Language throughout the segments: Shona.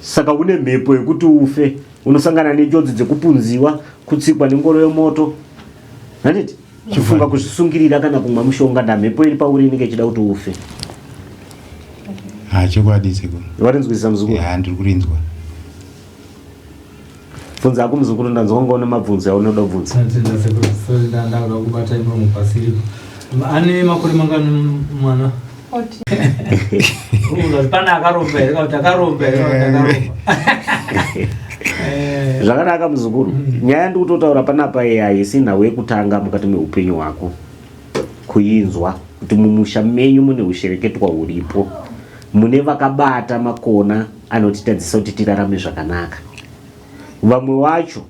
Saka une mhepo yekuti ufe, unosangana nenjodzi dzekupunziwa, kutsikwa nengoro yemoto. Handiti? Chifunga kuzvisungirira kana kumwa mushonga nda mhepo iri pauri inenge ichida kuti ufe. Chokwadi seko. Warinzwisisa muzukuru? Ndiri kurinzwa. Bvunza ako muzukuru ndanzwa ngona mabvunzo aunoda kubvunza. Ndanda kubata imwe mupasiri. Ane makore mangani mwana? Pana akaromba. Zvakanaka muzukuru. Nyaya ndikutotaura panapa isina wekutanga mukati meupenyu hwako. Kuinzwa kuti mumusha menyu mune ushereketwa uripo. Mune vakabata makona anotitadzisa kuti tirarame zvakanaka. Vamwe wacho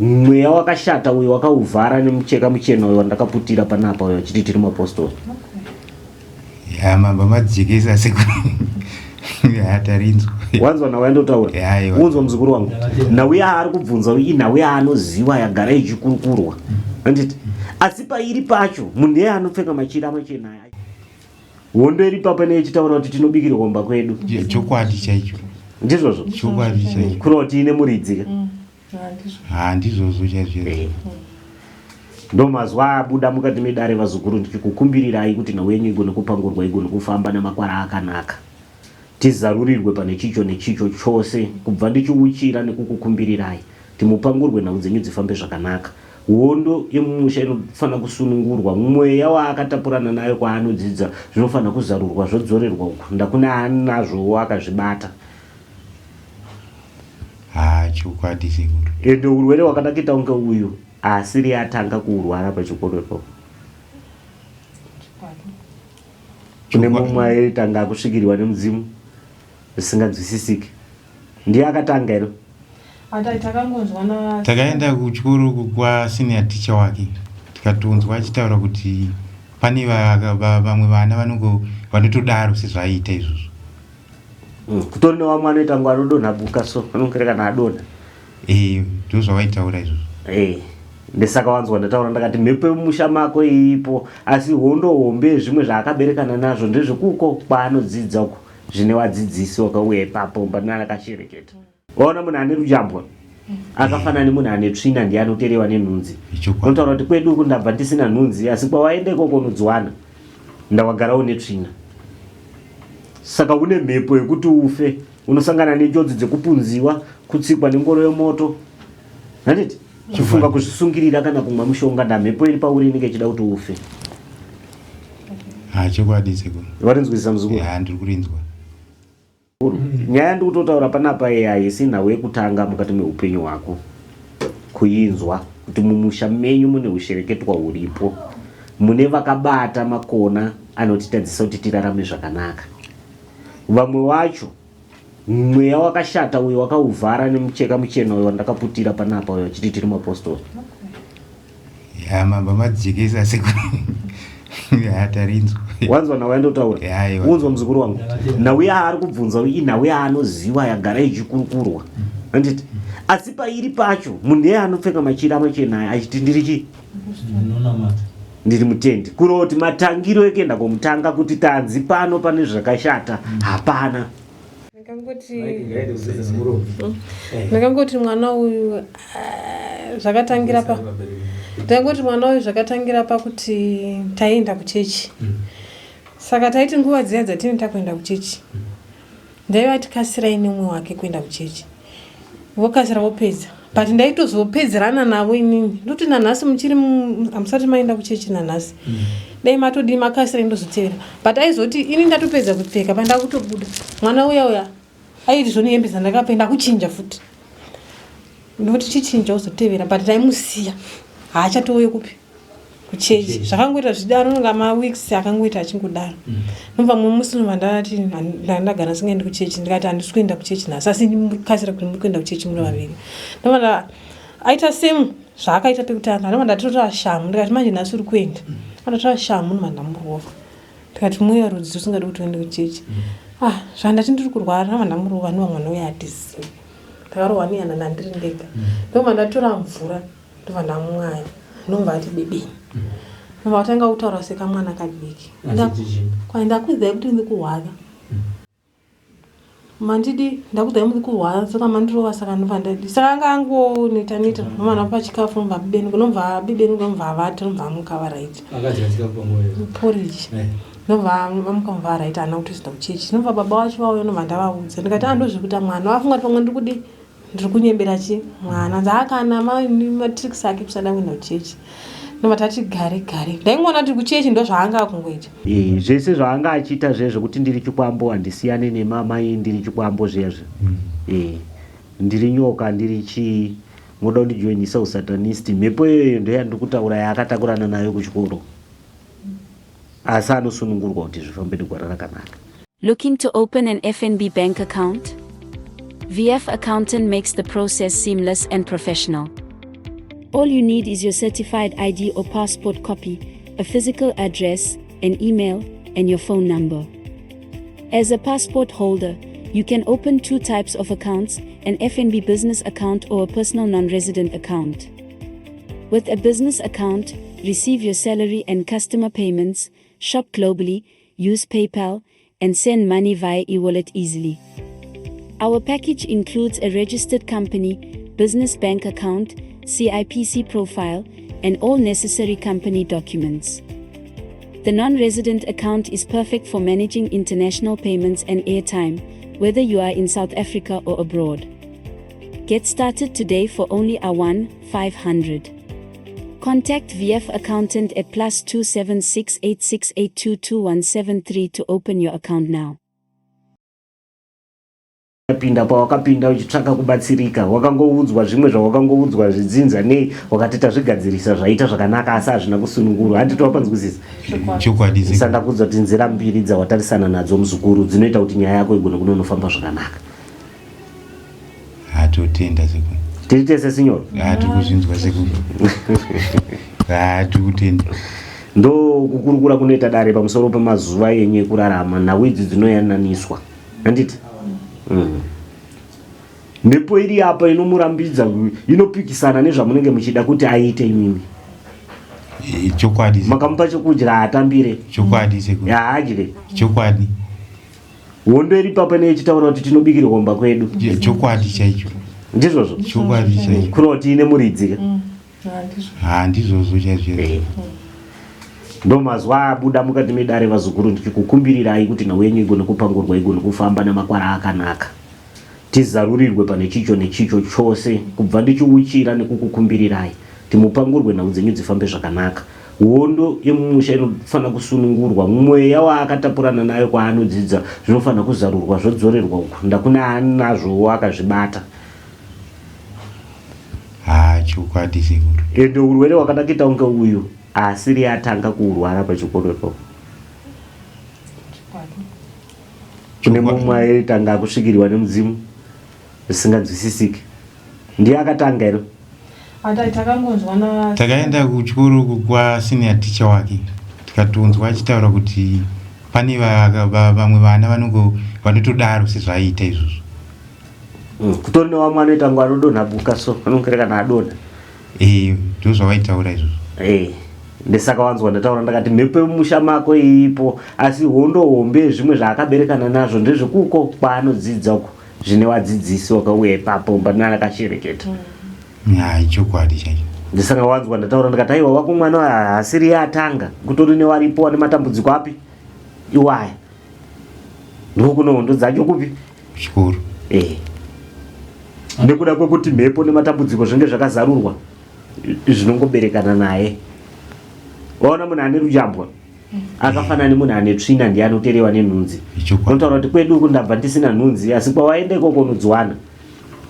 mweya wakashata uyo wakauvhara nemucheka muchena uyo wandakaputira panapa uyo chiti tiri maapostoli. Mamba madzikisa seku. Tarinzwa. Wanzwa nawe ndotaura. Unzwa muzukuru wangu. Nawe ari kubvunza uyi nawe anoziva yagara ichikurukurwa. Handiti? Asi pairi pacho munhu anopfeka machira machena aya. Hondo iri papa nechitaura kuti tinobikira komba kwedu. Chokwadi chaicho. Ndizvozvo. Chokwadi chaicho. Kuroti ine muridzi. Ndizvozvo chaizvo. Ndo mazuva abuda mukati medare vazukuru ndichikukumbirirai kuti nawenyu igone kupangurwa igone kufamba namakwara akanaka. Tizarurirwe pane chicho nechicho chose kubva ndichiuchira nekukukumbirirai. Timupangurwe nhau dzenyu dzifambe zvakanaka. Hondo yemumusha inofana kusunungurwa. Mweya waakatapurana nayo kwaanodzidza zvinofana kuzarurwa zvodzorerwa uku. Ndakuna anazvo akazvibata. Chokwadi sekuru. Ende urwere wakadakita unge uyu asiri atanga kurwara pachikoro ipo. Kune mumwe aitanga kusvikirwa nemudzimu zvisinganzwisisiki. Ndiye akatanga ero. Takaenda kuchikoro kwa senior teacher wake. Tikatonzwa achitaura kuti pane vamwe vana vanotodaro sezvaiita izvozvo. Kutori nevamwe anoita ngo anodonha buka so anongereka naadonha. Ndizvo zvavaitaura izvozvo. Ndesaka wanzwa ndataura ndakati mhepo yemusha mako iripo, asi hondo hombe zvimwe zvaakaberekana nazvo ndezvekuko kwaanodzidza uko zvine wadzidzisi wakauya ipapo panana akashereketa. Waona munhu ane rujambwa akafanana nemunhu ane tsvina ndiye anoterewa nenhunzi. Unotaura kuti kwedu uku ndabva ndisina nhunzi, asi kwawaenda ikoko unodzwana ndawagarawo netsvina. Saka une mhepo yekuti ufe, unosangana nenjodzi dzekupunziwa, kutsikwa nengoro yemoto. Handiti? Chifunga kuzvisungirira kana kumwa mushonga nda mhepo iri pauri inenge ichida kuti ufe. Chokwadi sekuru. Warinzwisisa muzukuru? Ndiri kurinzwa. Nyaya ndikutotaura panapa isina wekutanga mukati meupenyu hwako. Kuinzwa kuti mumusha menyu mune ushereketwa uripo. Mune vakabata makona anotitadzisa kuti tirarame zvakanaka. Vamwe wacho mweya wakashata uyo wakauvhara nemucheka muchena uyo wandakaputira panapa uyo chiti tiri maapostoli. Mamba madzikisa sekuru. Tarinzwa. Wanzwa nawe ndotaura. Unzwa muzukuru wangu. Nawe ari kubvunza uyi nawe anoziva yagara ichikurukurwa. Handiti? Asi pairi pacho munhu anopfeka machira machena aya achiti ndiri chi? Ndiri mutendi. Kuroti matangiro ekuenda komutanga kuti tanzi pano pane zvakashata hapana. Ndakangoti mwana uyu zvakatangira pa. Ndakangoti mwana uyu zvakatangira pa kuti taenda kuchechi. Saka taiti nguva dziya dzatinoita kuenda kuchechi. Ndaiva tikasirai nemwe wake kuenda kuchechi. Vokasira vopedza. But ndaitozopedzerana navo inini. Ndoti nanhasi muchiri amusati maenda kuchechi nanhasi. Dai matodi makasira ndozotevera. But aizoti ini ndatopedza kupfeka pandakutobuda. Mwana uya aiti zvonihembesa ndakapenda kuchinja futi. Ndoti chichinja uzotevera but taimusiya. Haachatouye kupi? Kuchechi. Zvakangoita zvidaro nonga weeks akangoita achingodaro. Nobva mumusi ndandati ndagara singaendi kuchechi ndikati handisi kuenda kuchechi nhasi asi ndikasira kuti muri kuenda kuchechi muri vaviri. Ndovanda aita same zvaakaita pekutanga. Ndovanda totora shamu ndikati manje nhasi uri kuenda. Andotora shamu ndamurova. Ndikati mweya rudzi usingadi kuti uende kuchechi. Zvandati ndiri kurwara ndamurova novamwana uya hatizivi. Ndakarohwa nehana nandiri ndega. Ndobva ndatora mvura ndobva ndamwaya. Ndomva ati bebeni. Ndobva watanga kutaura sekamwana kadiki. Ndakwidza kuti ndiri kuhwara. mandidi ndakudai muri kurwara saka mandirowa saka ndobva ndadi saka anga angoneta nomana pachikafu nobva bibeni kunomva bibeni kunomva avati nobva amukava right porridge nobva amukamva right ana kutosvida kuchechi nobva baba wacho vauya nobva ndavaudza ndikati andozvekuita mwana wafunga pamwe ndikudi ndiri kunyembera chi mwana nzaakana matricks ake kusada kuenda kuchechi nobva tati gare ndaingoona kuti kuchechi ndo zvaanga akungoita zvese zvaanga achiita zvezvekuti ndiri chikwambo handisiyane nemamai ndiri chikwambo zvezve ndiri nyoka ndiri chii moda kundijoinisa usatanist mhepo iyoyo ndoyandiri kutaura yaakatakurana nayo kuchikoro asi anosunungurwa kuti zvifambe negwara rakanaka. Looking to open an FNB bank account? VF Accountant makes the process seamless and professional. All you need is your certified ID or passport copy, a physical address, an email, and your phone number. As a passport holder, you can open 2 types of accounts, an FNB business account or a personal non-resident account. With a business account, receive your salary and customer payments, shop globally, use PayPal, and send money via e-wallet easily. Our package includes a registered company, business bank account, CIPC profile, and all necessary company documents. The non-resident account is perfect for managing international payments and airtime, whether you are in South Africa or abroad. Get started today for only R1,500. Contact VF Accountant at +276 86822173 to open your account now. Pinda pawakapinda uchitsvaka kubatsirika wakangoudzwa zvimwe zvawakangoudzwa zvidzinza nei wakatita zvigadzirisa zvaita zvakanaka asi hazvina kusunungurwa handitowa panzwisisa chokwadi sandakuudza kuti nzira mbiri dzawatarisana nadzo muzukuru dzinoita kuti nyaya yako igone kunonofamba zvakanaka. Hatotenda sekuru tiri tese sinyoro hatikuzvinzwa sekuru hatikutenda ndo kukurukura kunoita dare pamusoro pemazuva enyu ekurarama nhau idzi dzinoyananiswa handiti mhepo iri apa inomurambidza inopikisana nezvamunenge muchida kuti aite imimi chokwadi makamupa chokudya haatambire chokwadi sekuru haadye chokwadi hondo iri papa neichitaura kuti tinobikira komba kwedu chokwadi chaicho ndizvozvo chokwadi chaicho kuroti ine muridzika handizvozvo chaizvo ndo mazuva abuda mukati medare vazukuru ndichikukumbirirai kuti nhau yenyu igone kupangurwa igone kufamba namakwara akanaka tizarurirwe pane chicho nechicho chose kubva ndichiuchira nekukukumbirirai timupangurwe nhau dzenyu dzifambe zvakanaka. Hondo yemumusha inofanira kusunungurwa mweya waakatapurana nayo kwaanodzidza zvinofanira kuzarurwa zvodzorerwa uku ndakuna anazvo akazvibata chokwadi sekuru ende urwere hwakanakita unge uyu asiri atanga kuurwara pachikoro ipapo kune mumwe aitanga akusvikirwa nemudzimu zvisinganzwisisiki ndiye akatanga iro takaenda kuchikoro kwasenior teacher wake tikatonzwa achitaura kuti pane vamwe vana vanotodaro sezvaiita izvozvo kutori nevamwe anoita ngo anodonha buka so anongerekana adonha ndo zvavaitaura izvozvo ndesaka wanzwa ndataura ndakati mhepo yemusha mako iipo asi hondo hombe zvimwe zvaakaberekana nazvo ndezvekuko kwaanodzidza uko zvine wadzidzisi wakauya ipapo mbanana akashereketa chokwadi chaicho ndesaka wanzwa ndataura ndakati aiwa wako mwana hasiri yatanga kutori newaripo wane matambudziko api iwaya ndokuno hondo dzacho kupi chikuru nekuda kwekuti mhepo nematambudziko zvinge zvakazarurwa zvinongoberekana naye. Waona munhu ane rujambwa akafanana nemunhu ane tsvina ndiye anoterewa nenhunzi. Unotaura kuti kwedu uku ndabva ndisina nhunzi asi kwawaenda ikoko unodzwana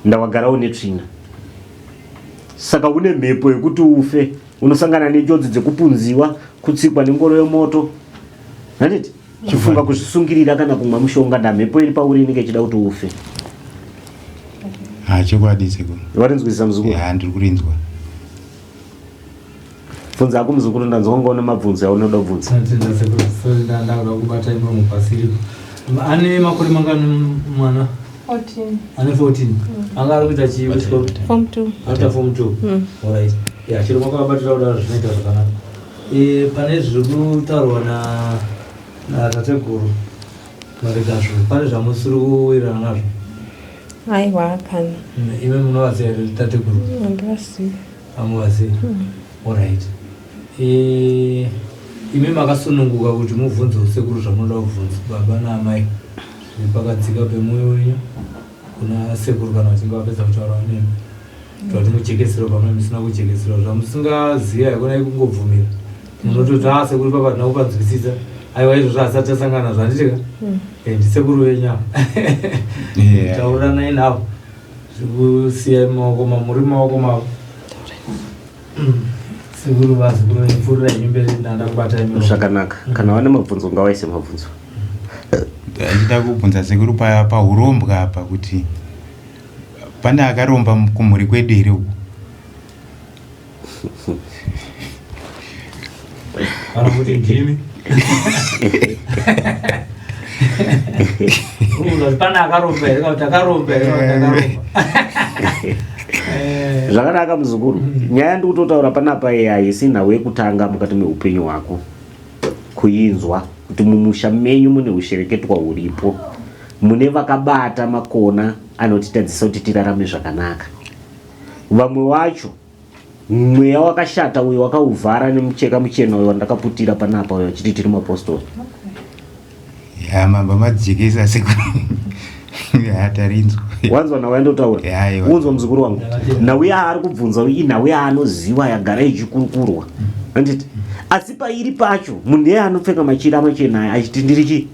ndawagara une tsvina. Saka une mhepo yekuti ufe unosangana nenjodzi dzekupunziwa kutsikwa nengoro yemoto handiti chifunga kuzvisungirira kana kumwa mushonga ndamhepo iri pauri inenge ichida kuti ufe. Chokwadi sekuru warinzwisisa muzukuru? Ndiri kurinzwa. Bvunza ako muzukuru ndanzwa ngaona mabvunzo aunoda kubvunza. Tenda sekuru so ndauda kubata imwe mupasiri. Ane makore mangani mwana? 14. Ane 14. Anga ari kuita chii kuchikoro? Form 2. After form 2. Alright. Yeah, chiro makabatira kuda zvinoita zvakanaka. Pane zviri kutaurwa na tateguru marikazvo pane zvamusiri kuwirana nazvo aiwa kana ime munovaziva here tateguru andivazivi amuvazivi alright ime makasununguka kuti mubvunze usekuru zvamunoda kubvunza baba naamai zviri pakadzika pemwoyo wenyu kuna sekuru kana vachinge vapedza kutaura nemi kuti muchekesero pamwe musina kuchekesero zvamusingaziva yakona ikungobvumira munototi sekuru papa ndinakupanzwisisa aiwa izvo zvaasati asangana zvanditika ndisekuru wenyama tauranai navo zvikusiyai maoko mamuri maoko mavo sekuru vazikuru venipfurira inyumberi ndandakubatai zvakanaka kana wane mabvunzo ngawaise mabvunzo ndida kubvunza sekuru paurombwa apa kuti pane akaromba kumhuri kwedu here uku kana kuti ndimi pana akaromba here kana kuti akaromba here kana kuti akaromba zvakanaka muzukuru nyaya ndikutotaura panapa haisi nhau yekutanga mukati meupenyu hwako kuinzwa kuti mumusha menyu mune ushereketwa huripo mune vakabata makona anotitadzisa kuti tirarame zvakanaka vamwe vacho mweya wakashata uyo wakauvhara nemucheka muchena uyo wandakaputira panapa uyo achiti tiri mapostori mamba madzikisa sekuru hatarinzwa wanzwa nhau yandotaura unzwa muzukuru wangu nhau yaari kubvunza inhau yaanoziva yagara ichikurukurwa anditi asi pairi pacho munhu iye anopfeka machira machena aya achiti ndiri chii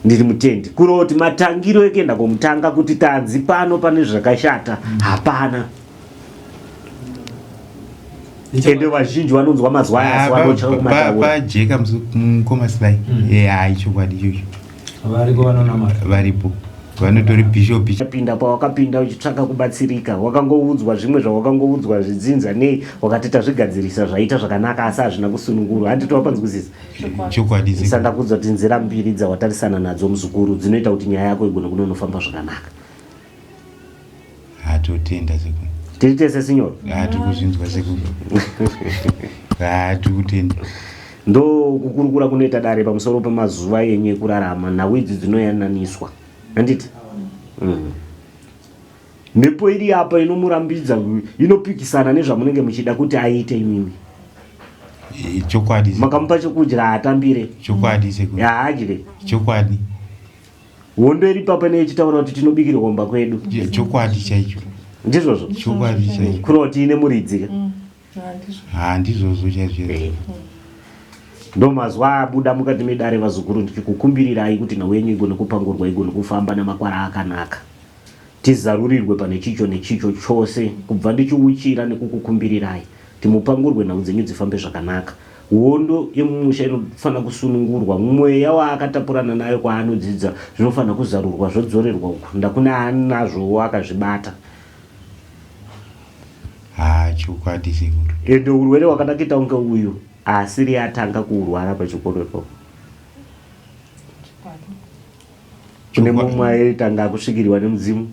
ndiri mutendi kuroti matangiro ekuenda komutanga kuti tanzi pano pane zvakashata hapana ende vazhinji vanonzwa mazuva aya asi vanochaka kumataura pajeka Mukoma Sly chokwadi ichocho variko vanonamata varipo vanotori bhishopi pinda pawakapinda uchitsvaka kubatsirika wakangoudzwa zvimwe zvawakangoudzwa zvidzinza nei wakati tazvigadzirisa zvaita zvakanaka asi hazvina kusunungurwa handiti wapanzwisisa chokwadi sandakudza kuti nzira mbiri dzawatarisana nadzo muzukuru dzinoita kuti nyaya yako igone kunonofamba zvakanaka hatotenda sekuru tiri tese sinyoro hatiri kuzvinzwa sekuru hatiri kutenda ndo kukurukura kunoita dare pamusoro pemazuva yenyu ekurarama nhau idzi dzinoyananiswa handiti mhepo iri apa inomurambidza inopikisana nezvamunenge muchida kuti aite imimi chokwadi makamupa chokudya haatambire chokwadi sekuru haadye chokwadi hondo iri papa neichitaura kuti tinobikira komba kwedu chokwadi chaicho ndizvozvo chokwadi chaicho kuroti ine muridzika handizvozvo chaizvo ndo mazuva abuda mukati medare vazukuru ndichikukumbirirai kuti nhau yenyu igone kupangurwa igone kufamba namakwara akanaka tizarurirwe pane chicho nechicho chose kubva ndichiuchira nekukukumbirirai timupangurwe nhau dzenyu dzifambe zvakanaka hondo yemumusha inofanira kusunungurwa mweya waakatapurana nayo kwaanodzidza zvinofanira kuzarurwa zvodzorerwa uku ndakuna anazvowo akazvibata chokwadi sekuru ende urwere hwakanakita kunge uyu asiri atanga kuurwara pachikoro ipapo kune mumwe aitanga kusvikirwa nemudzimu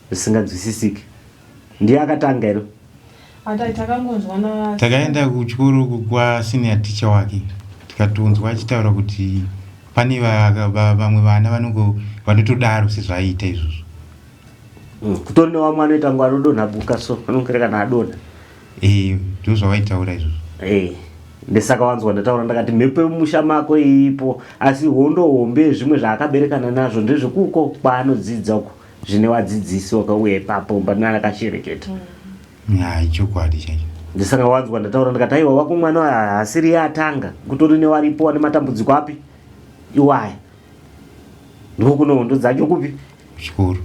zvisinganzwisisiki ndiye akatanga iro takaenda kuchikoro kwasenior teacher wake tikatonzwa achitaura kuti pane vamwe vana vanotodaro sezvaiita izvozvo kutori nevamwe anoita ngo anodonha buka so anongerekana adonha ndo zvavaitaura izvozvo ndesaka wanzwa ndataura ndakati mhepo yemusha mako iipo asi hondo hombe zvimwe zvaakaberekana nazvo ndezvekuko kwaanodzidza uko zvine wadzidzisi wakauya ipapo mbanana akashereketa chokwadi chaicho ndesaka wanzwa ndataura ndakati aiwa wako mwana hasiri yatanga kutori newaripo ane matambudziko api iwaya ndokuno hondo dzacho kupi chikoro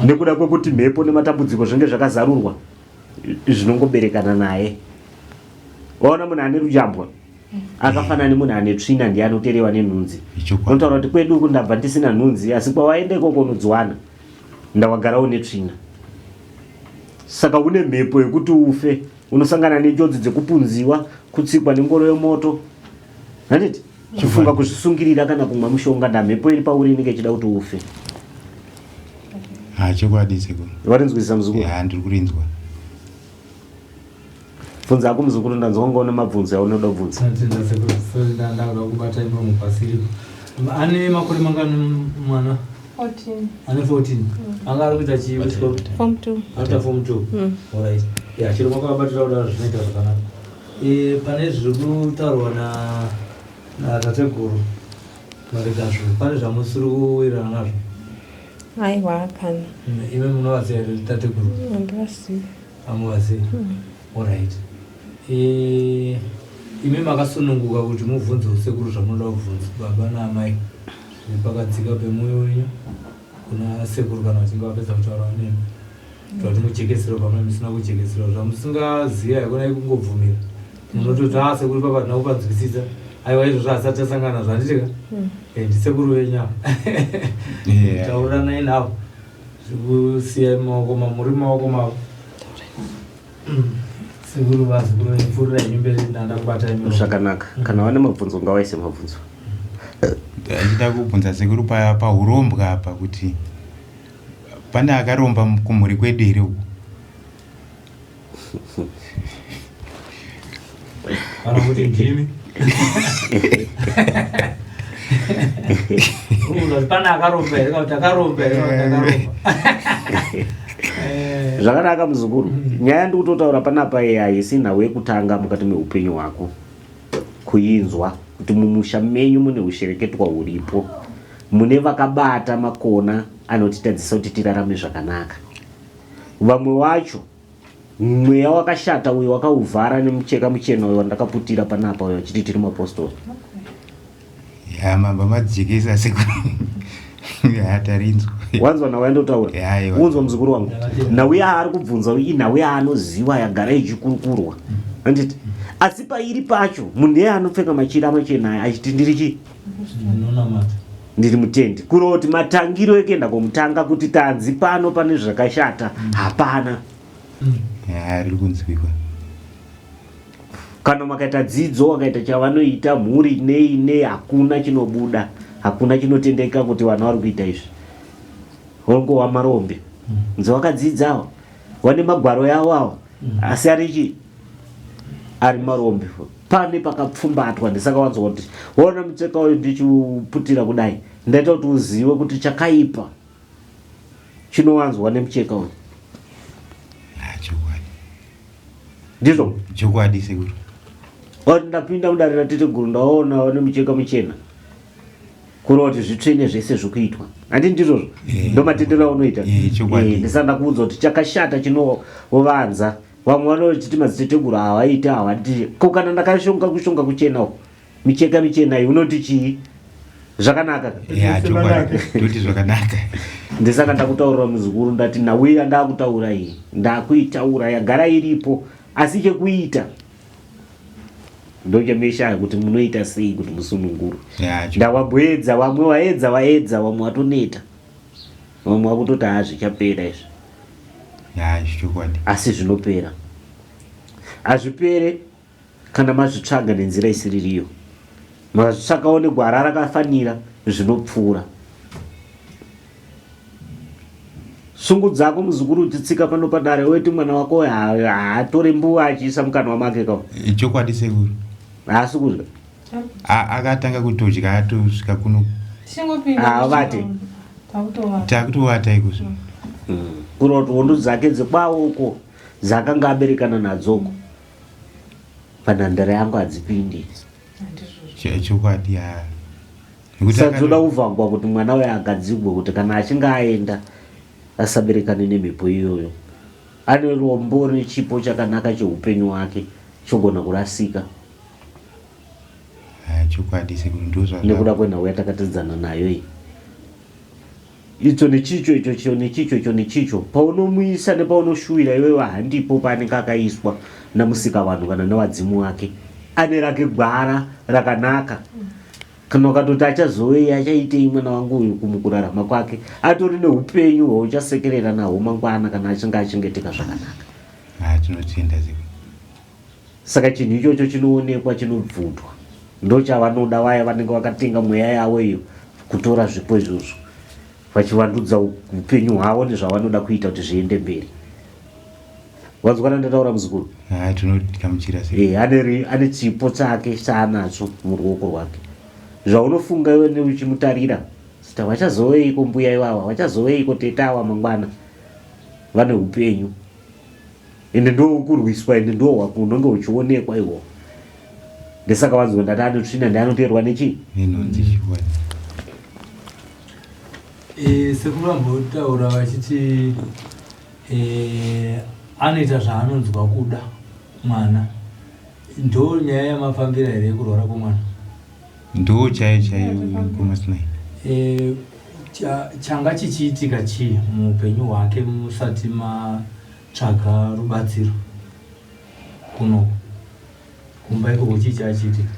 nekuda kwekuti mhepo nematambudziko zvinge zvakazarurwa zvinongoberekana naye waona munhu ane rujambwa akafanana nemunhu ane tsvina ndiye anoterewa nenhunzi unotaura kuti kwedu uku ndabva ndisina nhunzi asi kwawaende ikoko unodzwana ndawagarawo netsvina saka une mhepo yekuti ufe unosangana nenjodzi dzekupunziwa kutsikwa nengoro yemoto handiti chifunga kuzvisungirira kana kumwa mushonga ndamhepo iri pauri inenge ichida kuti ufe chokwadi sekuru warinzwisisa muzukuru ndiri kurinzwa bvunza ako muzukuru ndanzwa ngoona mabvunzo yaunoda kubvunza. Natenda sekuru ndanda kubata imwe mupasiri. Ane makore mangani mwana? 14. Ane 14. Anga ari kuita chii kuchikoro? Form 2. After form 2. Alright. Yeah, chiro makabatira kudaro zvinoita zvakanaka. Pane zviri kutaurwa na tateguru maregazvo pane zvamusiri kuwirirana nazvo? Aiwa kana. Ime munovaziva here tateguru? Andivazivi. Hamuvazivi? Alright. Ime makasununguka kuti mubvunze usekuru zvamunoda kubvunza baba naamai zviri pakadzika pemoyo wenyu kuna sekuru kana vachinge vapedza kutaura nemi kuti vatimujekesera pamwe musina kujekesera zvamusingaziva yakonai kungobvumira munototi sekuru papa ndina kupanzwisisa aiwa izvo zvaasati asangana zvanditika ndisekuru wenyama tauranai navo zvikusiyai maoko mamuri maoko mavo sekuru vazukuru veipfuurirai nyumberi ndanda kubatai zvakanaka. Kana vane mabvunzo ngavaise mabvunzo. Ndachida kubvunza sekuru paurombwa apa kuti pane akaromba kumhuri kwedu here uku? kana kuti ndimi pane akaromba here kana kuti akaromba here kana kuti akaromba. Zvakanaka muzukuru. Nyaya ndikutotaura panapa haisi nhau yekutanga mukati meupenyu hwako kuinzwa kuti mumusha menyu mune ushereketwa huripo, mune vakabata makona anotitadzisa kuti tirarame zvakanaka. Vamwe vacho mweya wakashata uyo wakauvhara nemucheka muchena uyo wandakaputira panapa uyo wachiti tiri mapostori. Ya mamba madzikisa sekuru. Ya tarinzwa. Wanzwa nawe ndotaura. Unzwa muzukuru wangu. Nawe ari kubvunza uyi nawe anoziva yagara ichikurukurwa. Anditi asi pairi pacho munhu anopfeka machira machena achiti ndiri chi? Ndiri mutendi. Kuroti matangiro ekenda komutanga kuti tanzi pano pane zvakashata hapana. Ya riri kunzwikwa. Kana makaita dzidzo wakaita chavanoita mhuri nei hakuna chinobuda, hakuna chinotendeka kuti vana vari kuita izvi. Hongo wamarombe nze wakadzidzawo wane magwaro yawo awo asi arichi ari marombe pane pakapfumbatwa. Ndisakawanzwa kuti ona mucheka uyu ndichiputira kudai ndaita kuti uzive kuti chakaipa chinowanzwa nemucheka uyu. Ndizvo chokwadi sekuru. Ndapinda mudare rateteguru ndaona wane mucheka muchena kuroti zvitsvene zvese zvikuitwa. Handi ndizvozvo ndo matendero aunoita. Ndisanda kuudza kuti chakashata chinovanza. Vamwe vanochiti madziteteguru havaita havati ko kana ndakashonga kushonga kuchena micheka michena iyi unoti chii? Zvakanaka. Toti zvakanaka. Ndisaka ndakutaurira muzukuru ndati nawe ndakutaura iyi ndakuitaura yagara iripo asi chekuita ndochameshaya kuti munoita sei kuti musununguru. Ndawabwedza vamwe vaedza vamwe vatoneta vamwe vakutoti hazvichapera izvi. Asi zvinopera. Hazvipere kana mazvitsvaga nenzira isiririyo. Mazvitsvakawo negwara rakafanira zvinopfuura. Sungu dzako muzukuru uchitsika pano padare weti mwana wako haatore mbuva achiisa mukanwa make kawo. Chokwadi sekuru. Haasi kudya. Akatanga kutodya atosvika kuno. Vate. Takutovata ikuzo. Kuroti hondo dzake dzekwawo uko dzakanga aberekana nadzoko panhandare yangu hadzipindi. Chokwadi. Sadzoda kuvhangwa kuti mwana uyo agadzigwe kuti kana achinge aenda asaberekane nemhepo iyoyo. Ane rombo nechipo chakanaka cheupenyu hwake chogona kurasika. Chokwadi sekuru ndozva. Nekuda kwenhau yatakatidzana nayo iyi. Icho nechicho icho nechicho paunomuisa nepaunoshuwira iwewe handipo paanenge akaiswa namusika vanhu kana newadzimu wake. Ane rake gwara rakanaka. Kana ukatoti achazouya achaitei mwana wangu uyu kumukurarama kwake atori neupenyu hwauchasekerera nahwo mangwana kana achinge achengeteka zvakanaka. Tinotenda sekuru. Saka chinhu ichocho chinoonekwa chinobvutwa. Ndochavanoda vaya vanenge vakatenga mweya yavo iyo kutora zvipo izvozvo vachivandudza upenyu hwavo nezvavanoda kuita kuti zviende mberi. Wazwana ndataura muzukuru. Tinogamuchira sei. Ane chipo chake chaanacho muruoko rwake. Zvaunofunga iwe neuchimutarira. Sita wachazoveiko mbuya iwawa, wachazoveiko tetawa mangwana. Vane upenyu. Ende ndo kurwiswa, ende ndo unonge uchionekwa iwo. Ndesaka wanzwa ndati anotsvina ndianoteerwa nechi? Nenonzi chikwadi. Sekurambotaura vachiti anoita zvaanonzwa kuda mwana. Ndo nyaya yamafambira here yekurwara kwomwana? Ndo chaiyo Mukoma Sly. Changa chichiitika chii muupenyu hwake musati matsvaga rubatsiro kuno kumba ikoko chii chachiitika?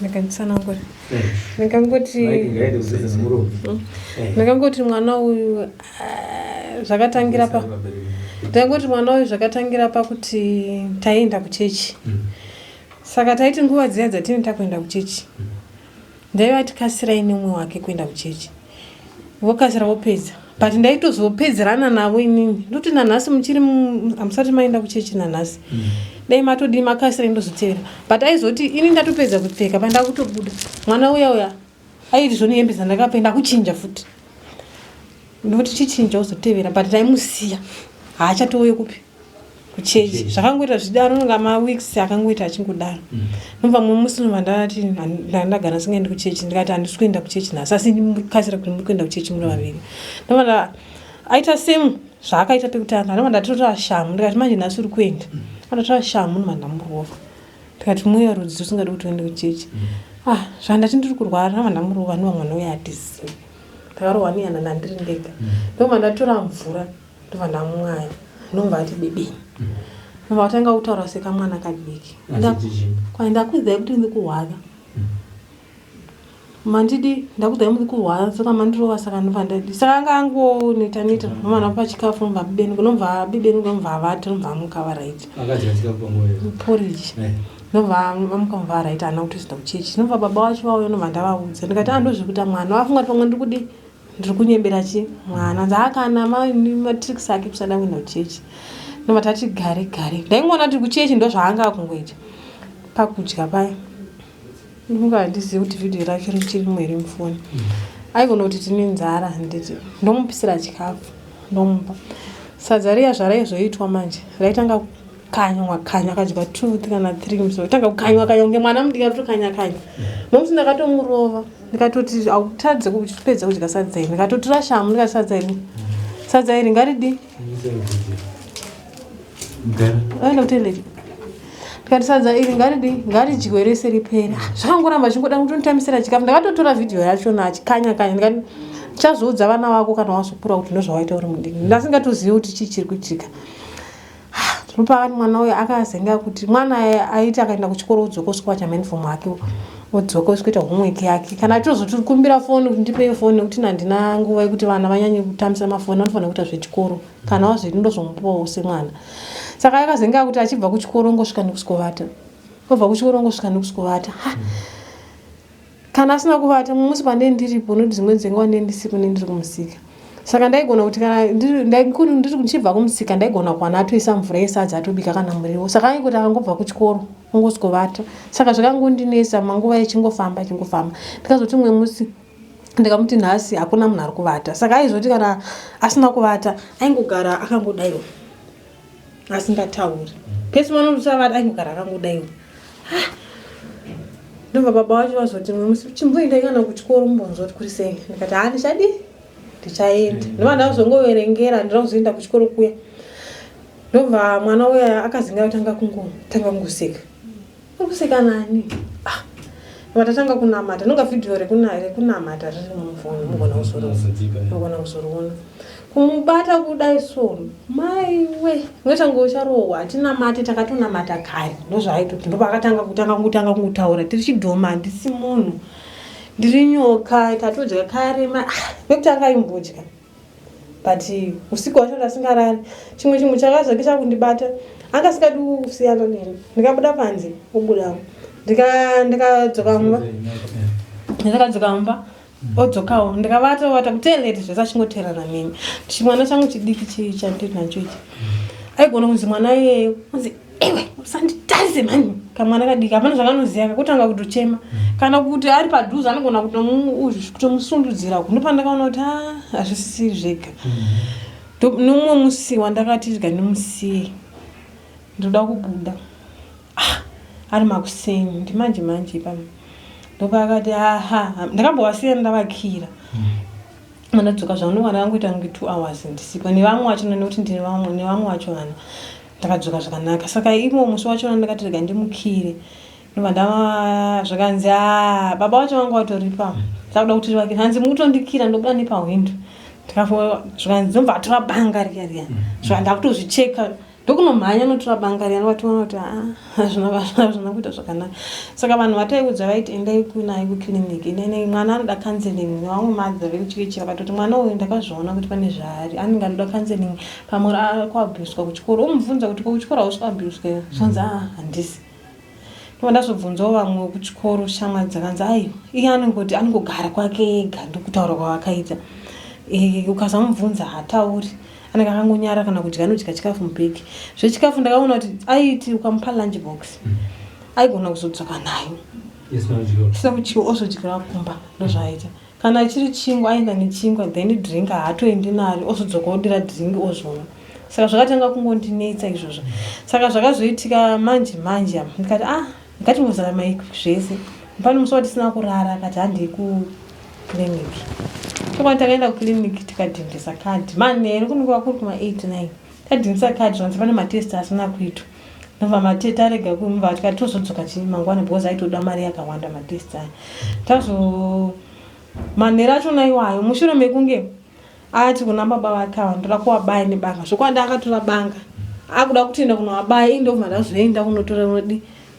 Ndikanditsanangura. Ndakangoti mwana uyu zvakatangira pa. Ndakangoti mwana uyu zvakatangira pakuti taenda kuchechi. Saka taiti nguva dziya dzatinoita kuenda kuchechi. Ndaiva tikasirai nemwe wake kuenda kuchechi. Vokasira vopedza. But ndaitozopedzerana navo inini. Ndoti nanhasi muchiri amusati maenda kuchechi nanhasi. Dai matodi makasira ndozotevera. But aizoti ini ndatopedza kupfeka pandakutobuda. Mwana uya aiti zvoni hembe dzandakapenda kuchinja futi. Ndoti chichinja uzotevera but ndaimusiya. Haachatouye kupi? Kuchechi. Zvakangoita zvidaro ngama weeks akangoita achingodaro. Nomva mumuslim vandati ndagara singaendi kuchechi ndikati handisi kuenda kuchechi nhasi asi ndikasira kuti muri kuenda kuchechi muri vaviri. Nomva aita same zvaakaita tekutanga. Nomva ndatotora shamu ndikati manje nhasi uri kuenda. Ndatotora shamu nomva ndamurova. Ndikati mweya rudzi usingadi kuti uende kuchechi. Zvandati ndiri kurwara nomva ndamurova nomva mwana uya hatisi. Ndakarohwa nehana nandiri ndega. Nomva ndatora mvura ndobva ndamwaya. Nomva ati bebeni. Nomva watanga kutaura sekamwana kadiki. Ndakudzai kuti ndiri kurwara. Mandidi ndakudzai muri kurwara saka mandirova saka ndobva ndadi. Saka anga angoita nomva ndapa chikafu nomva bibeni nomva avati nomva amuka varaiti. Porridge. Nomva amuka mva varaiti hana kuti zvinda kuchechi. Nomva baba wacho vauya nomva ndavaudza. Ndikati andozvikuita mwana wafunga kuti pamwe ndikudi ndiri kunyembera chi mwana dzaakana matricks ake kusada kuenda kuchechi. Nomva tati gare. Ndaingoona kuti kuchechi ndo zvaanga kungoita. Pakudya paya. Ndinga handizivi kuti vhidhiyo rake richirimo here mufoni. Aigona kuti tine nzara handiti. Ndomupisira chikafu. Ndomupa. Sadza riya zvaraizoitwa manje. Raitanga kukanywa akadya 2 kana 3 musi. Tanga kukanywa kunge mwana mudiki atokanya. Nomusi ndakatomurova. Ndikatoti autadze kupedza kudya sadza iri. Ndikatotora shamu ndikati sadza iri ngaridi. Aenda kuteleti. Ndikati sadza iri ngaridyiwe rese ripera. Zvakangoramba chingoda kutonditamisira chikafu. Ndakatotora vhidhiyo yacho achikanya. Ndikati chazoudza vana vako kana wazokura kuti ndozvawaita uri mudiki. Ndasingatozivi kuti chii chiri kuitika. Ndopakati mwana uyu akazenga kuti mwana aiti akaenda kuchikoro udzokoswa chamanifomu ake. Udzoka usikuita homework yake. Kana tozotikumbira foni kuti ndipe foni nekuti handina nguva yekuti vana vanyanye kutambisa mafoni vanofanira kuita zvechikoro. Kana wazviti ndozomupawo semwana. Saka akazenga kuti achibva kuchikoro ngosvika nekuskovata. Obva kuchikoro ngosvika nekuskovata. Kana asina kuvata mumusi pandendiripo noti dzimwe dzenguva ndendisipo ndiri kumusika. Saka ndaigona kuti kana ndiri kuchibva kumusika ndaigona kuwana atoisa mvura yesadza atobika kana muriwo. Saka aingoti akangobva kuchikoro ngoskovata. Saka zvakangondinesa manguva echingofamba. Ndikazoti umwe musi ndikamuti nhasi hakuna munhu ari kuvata. Saka aizoti kana asina kuvata aingogara akangodaiwa. Asingatauri. Pesi vanondosavata aingogara akangodaiwa. Ndobva baba wacho vazoti umwe musi chimboendai kana kuchikoro mumbonzwa kuti kuri sei. Ndikati handichadi. Ndichaenda. Ndova ndazongoverengera ndirakuzoenda kuchikoro kuya. Ndobva mwana uya akazinga kutanga kungoseka. Kuseka nani? Vatatanga kunamata. Nonga vhidhiyo rekunamata riri mufoni mugona kuzoriona. Kumubata kudai soro. Mai we. Ngotanga ucharohwa atinamate takatonamata kare. Ndozvaitoti ndopakatanga kutanga kutaura. Tiri chidhoma handisi munhu. Ndiri nyoka tatodya kare vekutanga imbodya. But usiku wacho ndasingarari. Chimwe chakazokisha kundibata. Anga sikadi kusiyana neni. Ndikabuda panze obudawo. Ndikadzoka mumba. Odzokawo. Ndikavata kuteleti zvese achingoterana neni. Chimwana changu chidiki chandiri nacho ichi. aigona kunzi mwana iyeyo kunzi ewe usanditarise mani kamwana kadika apana zvakanoziya kakutanga kutochema kana kuti ari padhuze anogona kutomusundudzira kunopa ndakaona kuti hazvisisi zvega nomumwe musi wandakati ndimusiye ndoda kubuda ari makuseni ndimanje pano ndopakati ndakambowasiya ndavakira mandadzoka zvangu mwana wangu ita kunge 2 hours ndisipo nevamwe wacho nekuti ndine nevamwe wacho vana ndakadzoka zvakanaka saka imo musi wacho ndakati rega ndimukire ndobva zvakanzi baba wacho vanga vatoripa ndakuda kuti vake hanzi mukutondikira ndobuda nepahwindo ndikafa zvakanzi ndobva atora banga riya zvandakutozvicheka ndokunomhanya notora banga riya ndovationa kuti hazvina kuita zvakanaka saka vanhu vataiudza vaiti endai kunaye kukiriniki nene mwana anoda counseling nevamwe madzi vekuchikechera vatoti mwana uyu ndakazviona kuti pane zvaari anenge anoda counseling pamwe kwabhuswa kuchikoro umubvunza kuti kuchikoro hauswabhuswa zvanzi handisi ndazobvunzawo vamwe kuchikoro shamwari dzakanzi aiyo iye anongoti anongogara kwake ega ndokutaura kwavakaita ukazamubvunza hatauri anenge akangonyara kana kuti anodya chikafu mubhegi zvechikafu ndakaona kuti aiti ukamupa lunch box aigona kuzodzoka nayo sina kuchiwo ozodyira kumba ndozvaaita kana achiri chingwa aenda nechingwa then drink haatoendi naro ozodzoka odira drink ozvona saka zvakatanga kungondinetsa izvozvo saka zvakazoitika manje ndikati ndikatimuzara maiki zvese pane musi watisina kurara akati handei kukiriniki tokwani takaenda kukiriniki tikadhindisa kadhi manheru kunenge kuri kuma8-9 tadhindisa kadhi zvanzi pane matesti asina kuitwa ndobva matesti arega kumva tikati tozodzoka mangwana because aitoda mari yakawanda matesti aya manheru achona iwayo mushure mekunge ati kuna baba vake ava ndoda kuwabaya nebanga zvokwanda akatora banga akuda kutienda kunovabaya indobva ndazoenda kunotora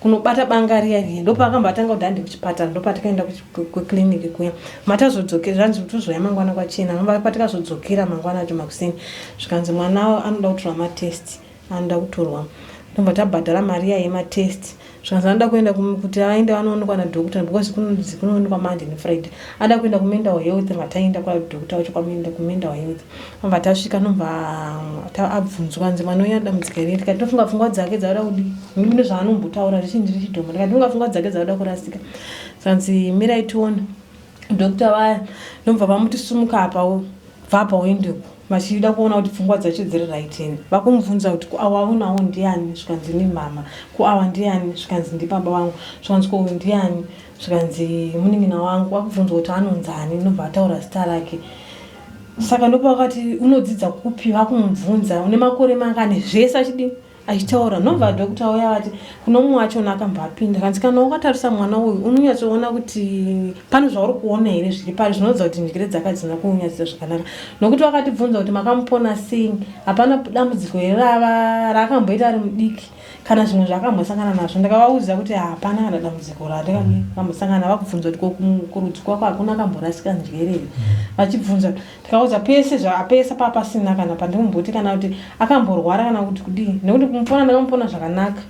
kunobata banga riya ndopakambatanga kuti handi kuchipatara ndopatikaenda kukliniki kuya matazodzokera zvanzi tozoya mangwana kwachena patikazvodzokera mangwana acho makuseni zvikanzi mwana anoda kutora matesti anoda kutorwa ndobva tabhadhara mari yematesti zvikanzi anoda kuenda kuti aende anoonekwa nadhokota because kunoonekwa Monday neFriday ada kuenda kumental health vataenda kwadhokota wacho kwaenda kumental health ndobva tasvika ndobva abvunzwa nzi mwana uyu adambudzika rini tikati tofunga pfungwa dzake dzauda kudi ndine zvaanombotaura richinji richidhoma ndikati ndinga pfungwa dzake dzauda kurasika zvanzi mirai tione dhokota vaya ndobva vamutisumuka apawo bva waendepo vachida kuona kuti pfungwa dzacho dziri raitini vakumubvunza kuti kuawaunawo ndiani zvikanzi ni mama kuawa ndiani zvikanzi ndi baba vangu zvikanzi kuuyu ndiani zvikanzi munin'ina wangu vakubvunzwa kuti anonzani ndobva ataura zita rake saka ndopa vakati unodzidza kupi vakumubvunza une makore mangani zvese achitaura ndobva dhokota uya vati kuno mumwe wachona akambapinda kanzi kana ukatarisa mwana uyu unonyatsoona kuti pane zvauri kuona here zviri pari zvinodza kuti njere dzake hadzina kunyatsisa zvakanaka nokuti vakatibvunza kuti makamupona sei hapana dambudziko here raakamboita ari mudiki kana zvimwe zvakambosangana nazvo ndakavaudza kuti hapana kana dambudziko raakambosangana vakubvunza kuti kurudzi kwako hakuna akamborasika njere vachibvunza ndikaudza pese papasina kana pandimumboti kana kuti akamborwara kana kuti kudii nekuti kumupona ndakamupona zvakanaka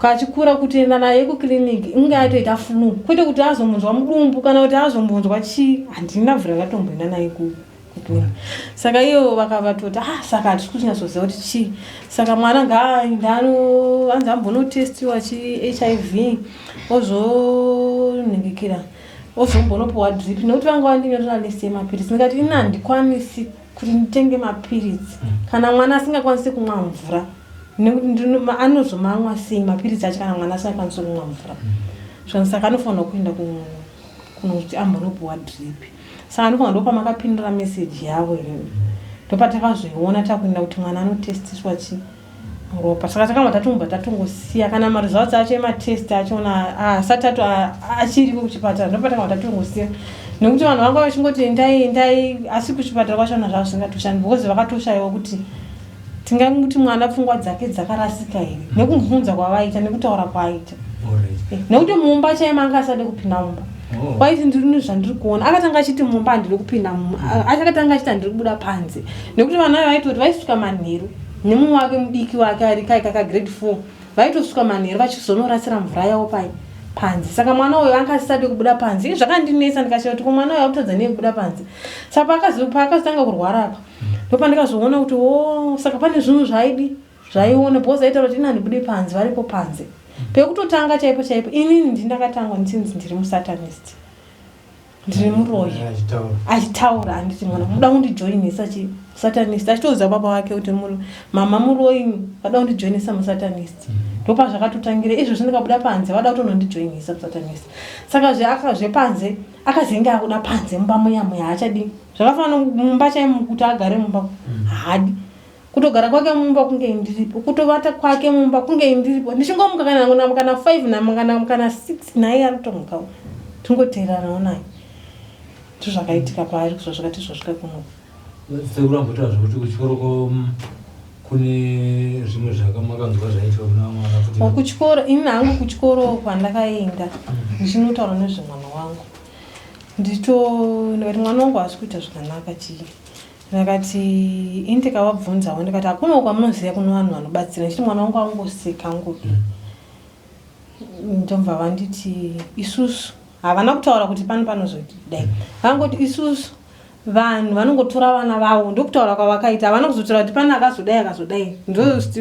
kachikura kutienda naye kukiriniki inge atoita flu kwete kuti azombonzwa mudumbu kana kuti azombonzwa chii handina vhura ngatomboenda naye kukiriniki saka iyo vakavatoti saka hatisi kunyatsoziva kuti chii saka mwana ngaanzi ambonotestiwa HIV ozoningikira ozombonopuwa drip nekuti vanga vandinyorera list yemapirisi ndikati ina handikwanisi kuti nditenge mapirisi kana mwana asingakwanisi kumwa mvura nekuti anozomamwa sei mapirisi acho kana mwana asingakwanisi kumwa mvura saka anofanira kuenda kuti ambonopuwa drip saka anofanira ndopa makapindura meseji yavo ndopatakazviona takuenda kuti mwana anotestiswa ropa saka takamba tatongosiya kana maresults acho ematest achona asati achiri kuchipatara ndopatakamba tatongosiya nekuti vanhu vanga vachingoti endai asi kuchipatara kwachona zvavo zvingatoshandi because vakatoshayiwa kuti tingamuti mwana pfungwa dzake dzakarasika here nekumubvunza kwavaita nekutaura kwaaita nekuti mumba chaimanga asade kupinda mumba kwaiti ndiri zvandiri kuona akatanga achiti mumba handiri kupinda akatanga achiti handiri kubuda panze nekuti vana vaitoti vaisvika manheru nemumwe wake mudiki wake ari kaikaka grade 4 vaitosvika manheru vachizonorasira mvura yavo panze saka mwana uyu anga asisade kubuda panze zvakandinesa ndikashaya kuti mwana uyu akutadza neye kubuda panze saka paakazotanga kurwara apa ndopandikazoona kuti saka pane zvinhu zvaidi zvaiona bhoza aitaura kuti inani bude panze varipo panze pekutotanga chaipo chaipo inini ndinakatangwa ndichinzi ndiri musatanist ndiri muroyi achitaura anditi mwana muda kundijoinisa satanist achitouza baba wake kuti mama muroyi vada kundijoinisa musatanist ndopa zvakatotangira izvo zvindikabuda panze vada kutonondijoinisa musatanist saka zvepanze akazenga akuda panze mumba muyamuya haachadi zvakafanana mumba chaimu kuti agare mumba haadi kutogara kwake mumba kunge ndiripo kutovata kwake mumba kunge ndiripo ndichingomuka kana 5 kana 6 naye anotomukawo tingoteeranawo naye zvakaitika paari kuzva zvakati zvasvika kuno sekurambotaura zvokuti kuchikoro kune zvimwe zvakamakanzwa zvaitwa kuna mwana kuti kuchikoro ini hangu kuchikoro kwandakaenda ndichinotaura nezvemwana wangu ndikati mwana wangu haasi kuita zvakanaka chii ndakati ini ndikavabvunzawo ndikati hakuna kwamunoziva kuno vanhu vanobatsira ndichiti mwana wangu angoseka angodu ndobva vanditi isusu havana kutaura kuti panozoti dai vangoti isusu vanhu vanongotora vana vavo ndokutaura kwavakaita havana kuzotora kuti pana akazodai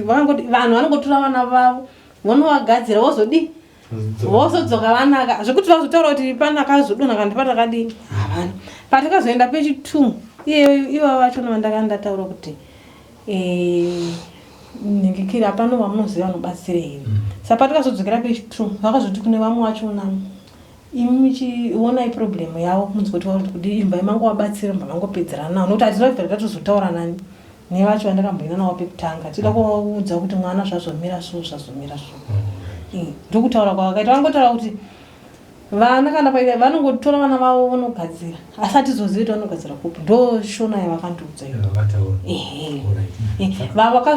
vangoti vanhu vanongotora vana vavo vonovagadzira vozodi vozodzoka vanaka zvekuti vazotaura kuti pana akazodonha kana pana akadini havana patakazoenda pechi2 iyeyo vachona vandakandataura kuti ningikiri hapano vamunoziva vanobatsire here saka patakazodzokera pechi2 vakazoti kune vamwe vachona imi michionai problemu yavo munzikotaura kuti imba imangovabatsira mba mangopedzerana navo nokuti hatinobvera tatozotaura nani nevacho vandakamboina navo pekutanga tida kuvaudza kuti mwana zvazomira so ndokutaura kwavakaita vangotaura kuti vana kana paita vanongotora vana vavo vanogadzira asi hatizozivi kuti vanogadzira kupi ndo shona yavakandiudza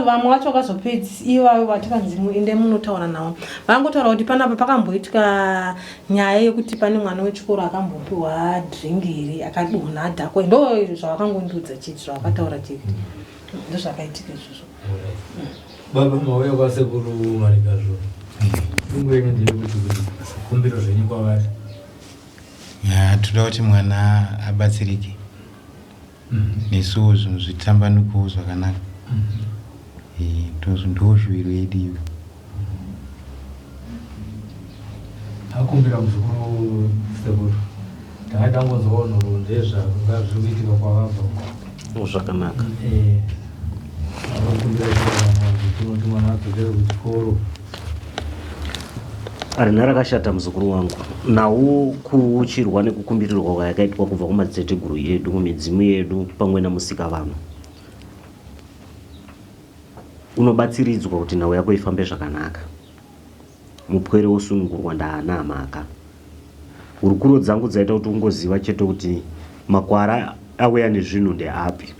vamwe vacho vakazopedzi ivavo vatikanzi ende munotaura navo vangotaura kuti panapa pakamboitika nyaya yekuti pane mwana wechikoro akambopiwa dhringiri akadonha adhakwa ndo zvavakangondiudza chiti zvavakataura chiti ndo zvakaitika izvozvo baba mauya kwasekuru marikazvo ingwenye ndiri kuti kumbiro zvenyu kwavari toda kuti mwana abatsirike nesuwo zvinhu zvitambanukewo zvakanaka ndo shuviro yedu iyo akumbira muzukuru sekuru takatangonzwawo nhoro ndezvanga zviri kuitika kwavabva zvakanaka akumbira kuti mwana adzokere kuchikoro arina rakashata muzukuru wangu nawo kuuchirwa nekukumbirirwa kwayakaitwa kubva kumadziteteguru yedu kumidzimu yedu pamwe namusika vanhu unobatsiridzwa kuti nhau yako ifambe zvakanaka mupwere wosunungurwa ndaana amaka hurukuro dzangu dzaita kuti ungoziva chete kuti makwara auya nezvinhu ndeapi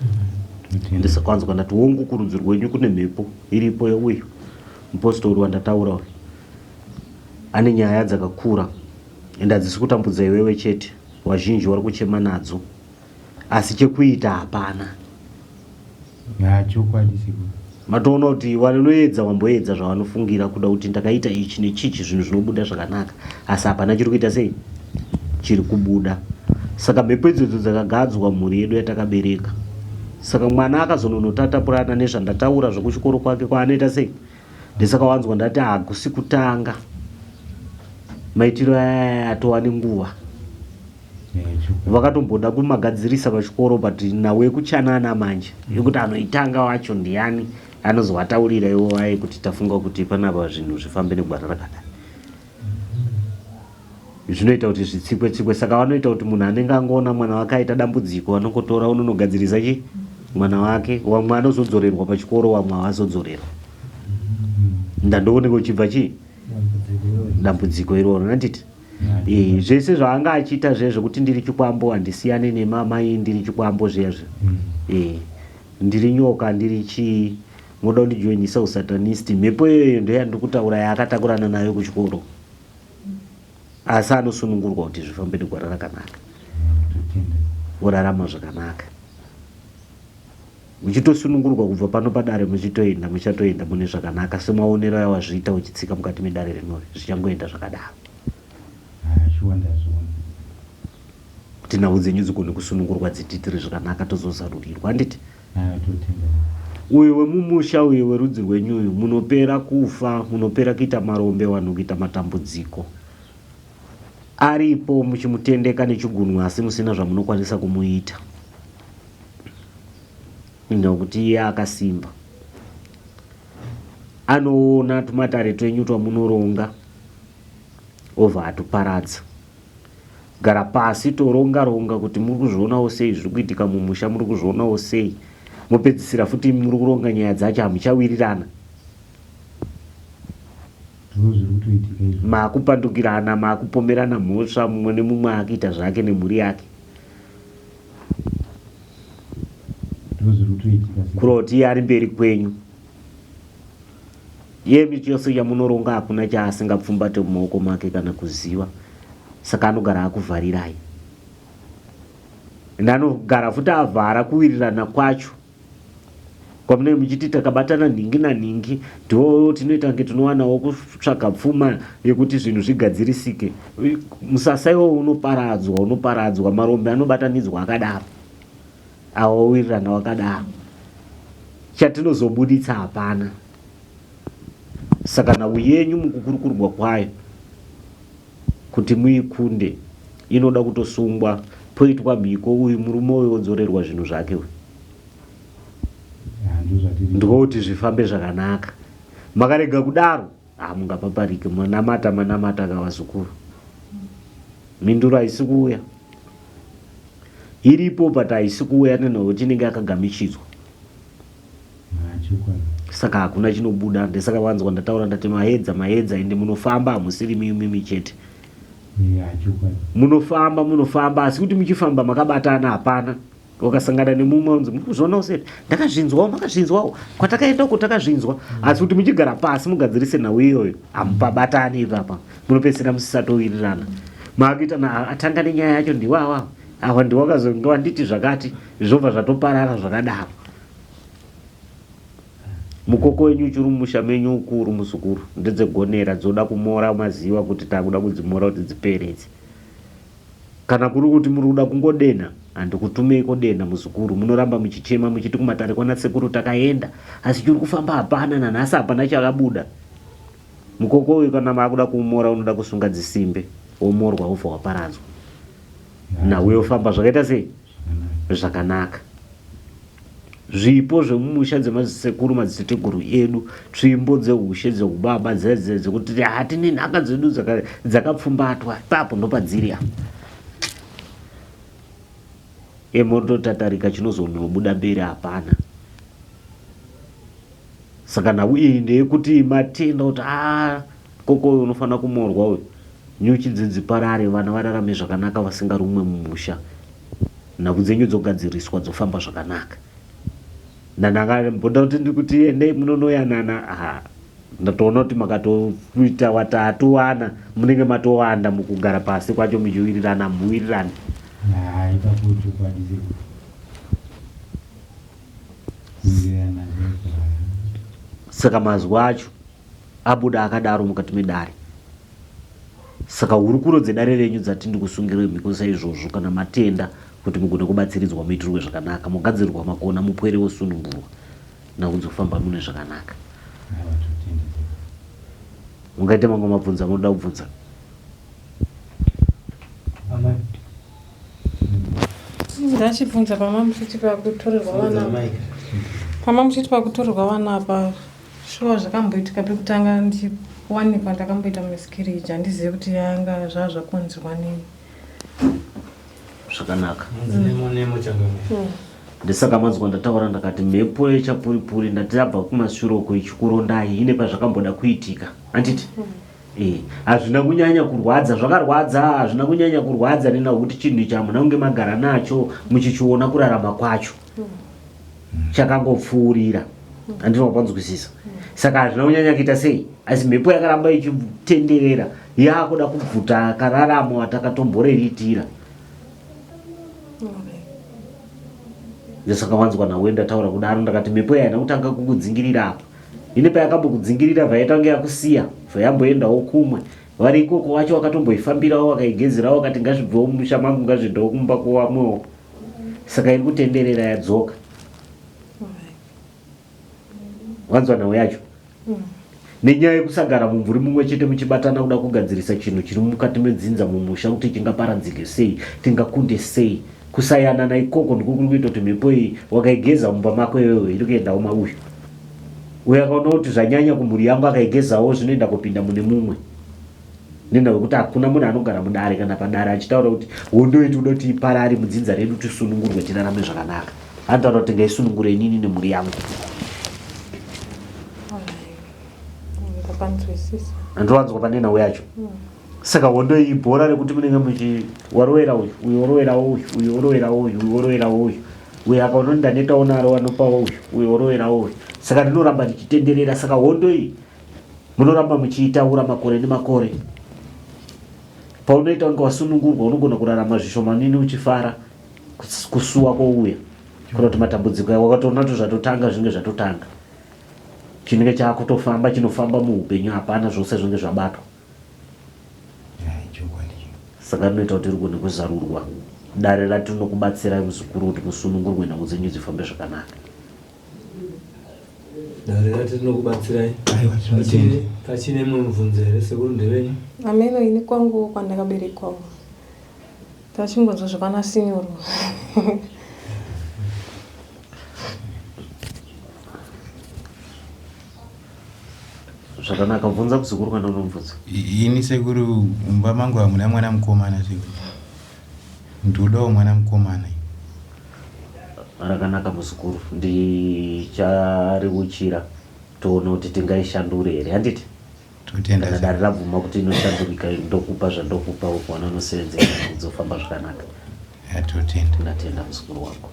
ndisakwanzwa ndati wongu kurudzi rwenyu kune mhepo iripo yeuyu mupostori wandataura uyu ane nyaya dzakakura ende hadzisi kutambudza iwewe chete wazhinji wari kuchema nadzo asi chekuita hapana matoona kuti vanoedza wamboedza zvavanofungira kuda kuti ndakaita ichi nechichi zvinhu zvinobuda zvakanaka asi hapana chiri kuita sei chiri kubuda saka mhepo idzodzo dzakagadzwa mhuri yedu yatakabereka saka mwana akazononotatapurana nezvandataura zvokuchikoro kwake kwaanoita sei ndisaka wanzwa ndati hakusi kutanga maitiro aya atova nenguva vakatomboda kumagadzirisa pachikoro but nawe kuchanana manje yekuti anoitanga wacho ndiani anozovataurira ivo vaye kuti tafunga kuti panapa zvinhu zvifambe negwara rakadai zvinoita kuti zvitsikwe saka vanoita kuti munhu anenge angoona mwana wake aita dambudziko anongotora unonogadzirisa chi mwana wake wamwe anozodzorerwa pachikoro wamwe havazodzorerwa ndandooneka uchibva chii dambudziko iroro nanditi zvese zvaanga achiita zvezvekuti ndiri chikwambo handisiyane nemamai ndiri chikwambo zviyazvo ndiri nyoka ndiri chii moda kundijoinisa usatanist mhepo iyoyo ndoyandiri kutaura yaakatakurana nayo kuchikoro asi anosunungurwa kuti zvifambe negwara rakanaka orarama zvakanaka muchitosunungurwa kubva pano padare muchatoenda mune zvakanaka semaonero yawazviita uchitsika mukati medare rinori zvichangoenda zvakadaro kuti nhau dzenyu dzigone kusunungurwa dzititiri zvakanaka tozozarurirwa handiti uyu wemumusha uyu werudzi rwenyuyu munopera kufa, munopera kuita marombe, vanhu kuita matambudziko. Aripo muchimutendeka nechigunwe asi musina zvamunokwanisa kumuita. Nokuti iye akasimba. Anoona tumatare twenyu twamunoronga obva atuparadza. Gara pasi toronga kuti muri kuzvionawo sei zviri kuitika mumusha, muri kuzvionawo sei. Mopedzisira futi muri kuronga nyaya dzacho hamuchawirirana. Maakupandukirana, maakupomerana mhosva, mumwe nemumwe akiita zvake nemhuri yake. Kuroti iye ari mberi kwenyu. Iye chose chamunoronga hakuna chaasingapfumbate mumaoko make kana kuziva. Saka anogara akuvharirai. Anogara futi avhara kuwirirana kwacho. Kwamune muchiti takabatana nhingi nanhingi, ndiwo tinoita kunge tinowanawo kutsvaga pfuma yekuti zvinhu zvigadzirisike. Musasa iwo unoparadzwa, marombe anobatanidzwa akadaro. Awawirirana wakadaro. Chatinozobuditsa hapana. Saka nhau yenyu mukukurukurwa kwayo kuti muikunde inoda kutosungwa, poitwa mhiko, uyu murume uyu odzorerwa zvinhu zvake. Ndikokuti zvifambe zvakanaka. Makarega kudaro hamungapaparike, manamata kavazukuru. Minduro haisi kuuya. Iripo but haisi kuuya nenhau tinenge akagamichidzwa. Saka hakuna chinobuda. Ndesaka wanzwa ndataura ndati maedza ende munofamba hamusiri mimi chete. Munofamba asi kuti muchifamba makabatana hapana. Wakasangana nemumwe unzi muri kuzviona useti makazvinzwawo kwatakaenda uko takazvinzwa, asi kuti muchigara pasi mugadzirise nhau iyoyo hamupabatani ipapa, munopedzisira musisatowirirana. Maakuita atanga nenyaya yacho ndiwawa awa ndiwakazonge wanditi zvakati, zvobva zvatoparara zvakadaro. Mukoko wenyu uchiri mumusha menyu ukuru muzukuru, ndedzegonera dzoda kumora maziva kuti takuda kudzimora kuti dziperedze. Kana kuri kuti muri kuda kungodena, handikutumeiko dena muzukuru, munoramba muchichema muchiti kumatare kwana sekuru takaenda, asi chiri kufamba hapana, nanhasi hapana chakabuda. Mukoko uyu kana maakuda kuumora unoda kusunga dzisimbe, omorwa obva waparadzwa. Nawe ofamba zvakaita sei? Zvakanaka. Zvipo zvemumusha dzemasekuru madziteteguru edu, tsvimbo dzeushe dzeubaba dzekuti hatine nhaka dzedu dzakapfumbatwa, ipapo ndopadziri apa. Emototatarika chinozonobuda mberi hapana. Saka nhau iyi ndeyekuti matenda kuti koko uyu unofanira kumorwa uyu, nyuchi dzidziparare, vana vararame zvakanaka vasingarumwe mumusha, nhau dzenyu dzogadziriswa dzofamba zvakanaka. Ndanga kuti ndikuti endei munonoyanana, ndatoona kuti makatoita watatu wana munenge matowanda mukugara pasi kwacho muchiwirirana muwirirane. Saka mazuva acho abuda akadaro mukati medare. Saka hurukuro dzedare renyu dzatindi kusungira mhiko saizvozvo kana matenda kuti mugone kubatsiridzwa muitirwe zvakanaka, mugadzirirwa makona mupwere wosunungurwa nakudzofamba mune zvakanaka. Mungaita mamwe mabvunzo amunoda kubvunza? Ndachibvunza pamamuchiti pakutorerwa vana apa, shuwa zvakamboitika pekutanga ndiwanikwa ndakamboita miscarriage, handizivi kuti yanga zvazvakonzerwa nei. Zvakanaka. Ndesaka manzwa ndataura ndakati mhepo yechapuripuri ndati yabva kumashure uko ichikurondai ine pazvakamboda kuitika, handiti? Hazvina kunyanya kurwadza, zvakarwadza hazvina kunyanya kurwadza nena kuti chinhu chamuna kunge magara nacho muchichiona kurarama kwacho chakangopfuurira, handinopanzwisisa. Saka hazvina kunyanya kuita sei, asi mhepo yakaramba ichitenderera yakuda kubvuta akararama watakatomboreritira. Ndesaka wanzwa nawe ndataura kudaro ndakati mhepo yaina kutanga kukudzingirira apa, ine payakambokudzingirira vaita kunge yakusiya vayamboendawo kumwe, vari ikoko wacho wakatomboifambirawo wakaigezerawo wakati ngazvibvewo mumusha mangu ngazviendawo kumba kwamwewo. Saka iri kutenderera yadzoka. wanzwa nawo yacho nenyaya yekusagara mumvuri mumwe chete muchibatana kuda kugadzirisa chinhu chiri mukati medzinza mumusha kuti chingaparadzike sei, tingakunde sei. Kusayanana ikoko ndiko kuri kuita kuti mhepo iyi wakaigeza mumba mako iwewe iri kuendawo mauyu. Uyo akaona kuti zvanyanya kumhuri yangu akaigezawo zvinoenda kupinda mune mumwe. Nenda wekuti hakuna munhu anogara mudare kana padare achitaura kuti hondo yedu kuti iparare mudzinza redu tisunungurwe tirarame zvakanaka. Anotaura kuti ngaisunungure inini nemhuri yangu. Andiwanzwa pane nhau yacho. Saka hondo iyi bhora rekuti munenge muchiwarowera uyu, uyu worowera uyu, uyu worowera uyu, uyu worowera uyu. Uyu akaona ndanetawo naro anopa uyu, uyu worowera uyu. Saka ndinoramba ndichitenderera. Saka hondo iyi munoramba muchiitaura makore nemakore. Paunoita kunge wasunungurwa unogona kurarama zvishomanini uchifara kusuwa kwouya. Kuna kuti matambudziko wakatoona kuti zvatotanga zvinge zvatotanga. Chinenge chakutofamba chinofamba muupenyu hapana zvose zvinenge zvabatwa. Saka rinoita kuti rigone kuzarurwa dare ratinokubatsirai muzukuru kuti musunungurwe nhau dzenyu dzifambe zvakanaka. Dare ratinokubatsirai pachine mubvunzo here sekuru ndevenyu? Ameno ini kwangu kwandakaberekwa tachingonzwa zvakanasinyorwa. Zvakanaka, bvunza kuzukuru kana unomubvunza. Ini sekuru mumba mangu hamuna mwana mukomana sekuru. Ndodawo mwana mukomana. Rakanaka muzukuru, ndichariuchira toona kuti tingaishandure here handiti? Totenda. Kana dare rabvuma kuti inoshandurika ndokupa zvandokupa ukwana unosevenzera kudzofamba zvakanaka. Totenda. Ndatenda muzukuru wako.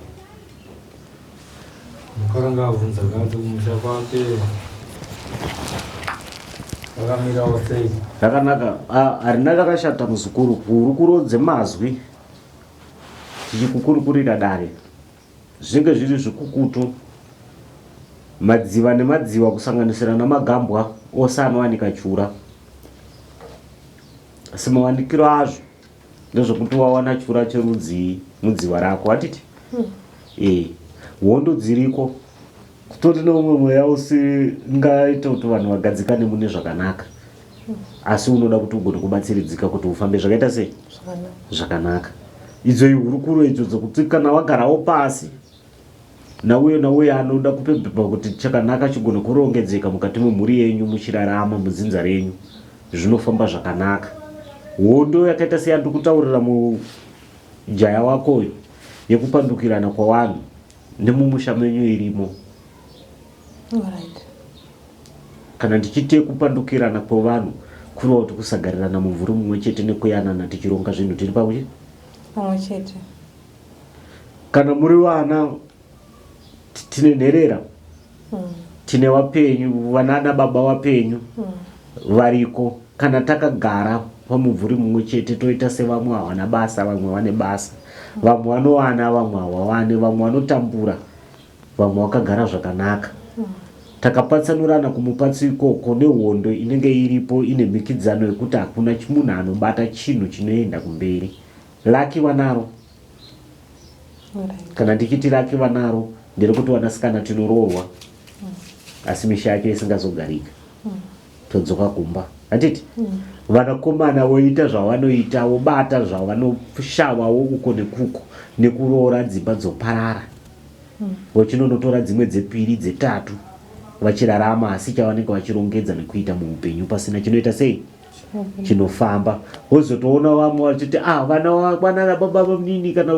Mukaranga abvunza kuti kumusha kwake akamirawo sei? Rakanaka, harina rakashata muzukuru. Kurukurodze mazwi tichikukurukurira dare zvinge zviri zvikukutu, madziva nemadziva kusanganisira namagambwa ose anowanika chura. Asi mawanikiro azvo ndezvekuti wawana chura cherudzi mudziva rako hatiti? Hondo dziriko kutori neumwe mweya usingaita kuti vanhu vagadzikane mune zvakanaka, asi unoda kuti ugone kubatsiridzika kuti ufambe zvakaita sei? Zvakanaka. Idzo ihurukuro idzo dzokuti kana wagarawo pasi nauye anoda kupembepa kuti chakanaka chigone kurongedzeka mukati memhuri yenyu muchirarama mudzinza renyu zvinofamba zvakanaka. Hondo yakaita seyandiri kutaurira mujaya wakoyo yekupandukirana kwavanhu nemumusha menyu irimo. Kana ndichite kupandukirana kwavanhu kuriwa kuti kusagarirana mumvuri mumwe chete nekuyanana tichironga zvinhu tiri pamwe chete. Kana muri vana tine nherera, tine wapenyu, vanana baba wapenyu variko. Kana takagara pamumvuri mumwe chete toita sevamwe hawana basa, vamwe vane basa, vamwe vanowana, vamwe havawane, vamwe vanotambura, vamwe vakagara zvakanaka. Takapatsanurana kumupatsi ikoko nehondo inenge iripo ine mikidzano yekuti hakuna munhu anobata chinhu chinoenda kumberi. Laki vanaro. Kana ndichiti laki vanaro nderekuti Mwanasikana tinoroorwa asi misha yake isingazogarika. Todzoka kumba hatiti? Vanakomana voita zvavanoita, vobata zvavanoshavawo uko nekuko nekuroora dzimba dzoparara. Vochinonotora dzimwe dzepiri dzetatu vachirarama asi chavanenge vachirongedza nekuita muupenyu pasina chinoita sei? Chinofamba. Wozotoona vamwe vachiti vana baba vamnini kana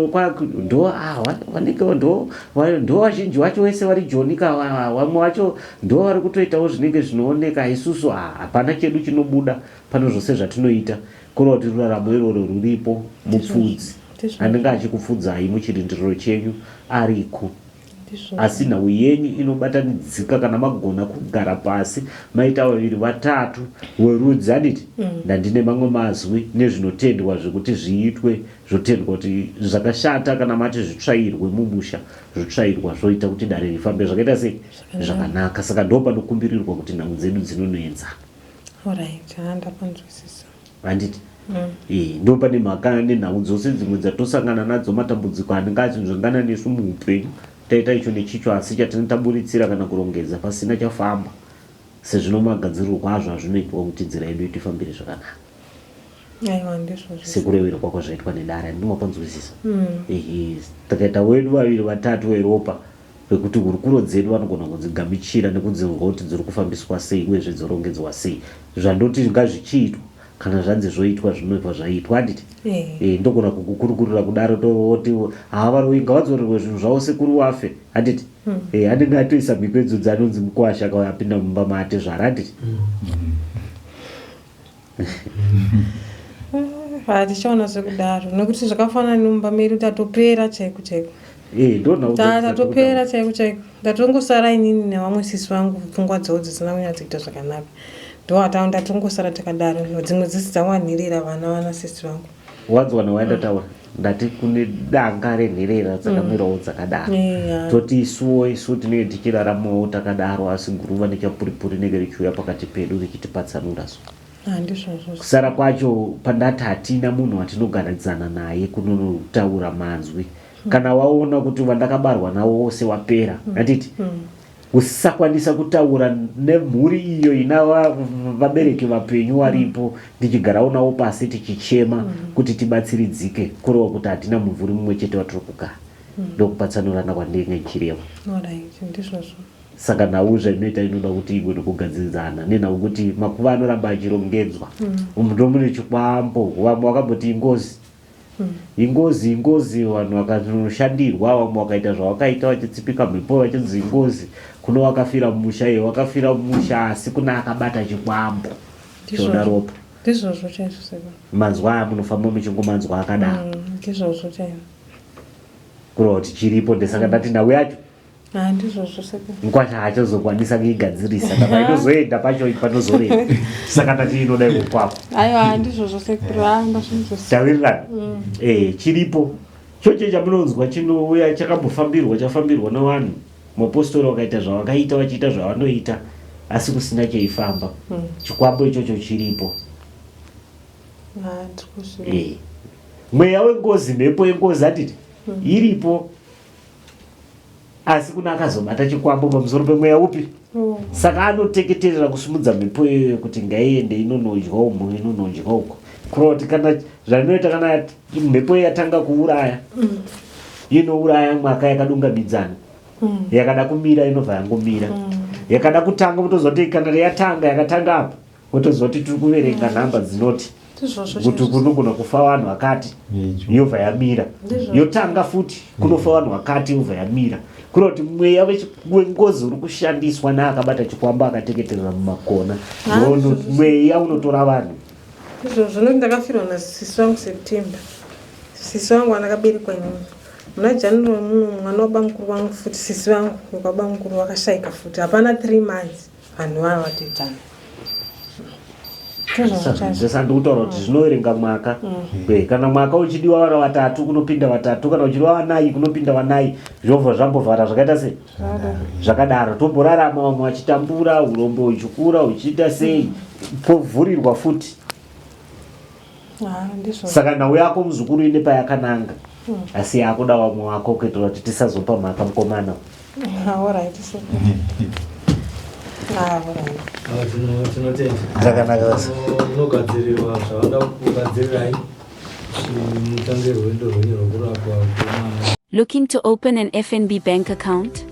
ndo vazhinji vacho vese vari jonika, vamwe vacho ndo vari kutoitawo zvinenge zvinooneka. Isusu hapana chedu chinobuda pane zvose zvatinoita. Kureva kuti ruraramo iroro ruripo, mupfudzi anenge achikupfudzai muchirindiro chenyu ariko. Asi nhau yenyu inobatanidzika kana magona kugara pasi maita vaviri vatatu werudzi handiti? Ndandine mamwe mazwi nezvinotendwa zvekuti zviitwe, zvotendwa kuti zvakashata kana mati zvitsvairwe mumusha, zvitsvairwa zvoita kuti dare rifambe zvakaita sei? Zvakanaka. Saka ndo panokumbirirwa kuti nhau dzedu dzinonoenzana. Handiti? Ndo pane mhaka nenhau dzose dzimwe dzatosangana nadzo, matambudziko anenge achinzvengana nesu muupenyu taita icho nechicho asi chatinotaburitsira kana kurongedza pasina chafamba sezvino magadzirirwo kwazvo hazvinoitwa kuti nzira yedu itifambire zvakanaka. Aiwa ndizvozvo. Sekureverwa kwako zvaitwa nedara ndinomapanzwisisa. Takaita wedu vaviri vatatu veropa pekuti hurukuro dzedu vanogona kudzigamuchira nekudzirwa kuti dziri kufambiswa sei uye zvidzorongedzwa sei. Zvandoti ngazvichiitwa kana zvanzi zvoitwa zvinoitwa zvaitwa handiti. Ndogona kukukurukura kudaro toti havarowi ngavadzorerwe zvinhu zvavo sekuru wafe handiti. Handinge atoisa mikwedzudzi anonzi mukwasha akapinda mumba mate zvara handiti. Tichaona sekudaro nekuti zvakafanana nemumba medu tatopera chaiko chaiko. Tatopera chaiko chaiko. Ndatongosara inini nevamwe sisi vangu pfungwa dzavo dzisina kunyatsoita zvakanaka. Ndatongosara takadaro dzimwe dzisi dzangwanhirira vana sisi vangu. Wadzwana waindataura ndati kune danga renherera dzakamirawo dzakadaro. Toti isu tinenge tichiraramawo takadaro asi guruva nechapuripuri nenge richiuya pakati pedu richitipatsanura so. Kusara kwacho pandati hatina munhu watinoganadzana naye kunotaura manzwi. Kana waona kuti vandakabarwa nawo wose wapera handiti. Usakwanisa kutaura nemhuri iyo ina vabereki vapenyu varipo ndichigarawo nawo pasi tichichema kuti tibatsiridzike kureva kuti hatina mumvuri mumwe chete watiri kugara. Ndokupatsanurana kwandinenge ndichireva. Saka nawo zvinoita inoda kuti igwe nokugadziridzana nenhau kuti makuva anoramba achirongedzwa. Ndo mune chikwambo vamwe vakamboti ingozi vanhu vakanoshandirwa vamwe vakaita zvavakaita vachitsipika mhepo vachinzi ingozi kuno wakafira mumusha wakafira mumusha asi kuna akabata chikwambo chodaropa. Ndizvozvo chaizvo saka manzwa aya munofamba muchingomanzwa akadaro. Ndizvozvo chaizvo kureva kuti chiripo ndesaka ndati nawe yacho ndizvozvo saka mukwasha haachazokwanisa kuigadzirisa kana inozoenda pacho panozoreva. Saka ndati inoda ikokwapo. Aiwa ndizvozvo sekuru ndazvinzwisisa. Tawirirana. Chiripo choche chamunonzwa chinouya chafambirwa navanhu. Mapostori wakaita zvavakaita vachiita zvavanoita asi kusina cheifamba. Chikwambo ichocho chiripo. Mweya wengozi mhepo yengozi hatiti iripo asi kuna akazobata chikwambo pamusoro pemweya upi. Saka anoteketerera kusumudza mhepo iyoyo kuti ngaiende inonodya umwe inonodya uko. Kureva kuti kana zvanoita kana mhepo yatanga kuuraya inouraya mwaka yakadungamidzana. Yakada kumira inobva yangomira. Yakada kutanga motozoti kana yatanga yakatanga apa motozoti tiri kuverenga nhamba dzinoti kuti kunogona kufa vanhu vakati yobva yamira. Yotanga futi kunofa vanhu vakati yobva yamira. Kureva kuti mweya wengozi uri kushandiswa neakabata chikwambo akateketerera mumakona. Mweya unotora vanhu. Zvinokuti ndakafirwa nasisi wangu September. Sisi wangu andakaberekwa inini muna January muno mwana wabamukuru wangu futi sisi wangu wabamukuru wakashaika futi hapana 3 months vanhu vava vatoitana. Sasa ndikutaura kuti zvinoverenga mwaka. Kana mwaka uchidiwa vana vatatu kunopinda vatatu, kana uchidiwa vanai kunopinda vanai. Zvinobva zvambovhara zvakaita sei zvakadaro. Tomborarama vamwe vachitambura urombo huchikura huchiita sei povhurirwa futi. Saka nhau yako muzukuru ine payakananga asi yakuda vamwe wako kuitira kuti tisazopa mhaka mukomana. Zvakanaka unogadzirirwa zvavada kugadzirirai mutange rwendo rwenyu rwokurapwa kwemwana. Looking to open an FNB bank account?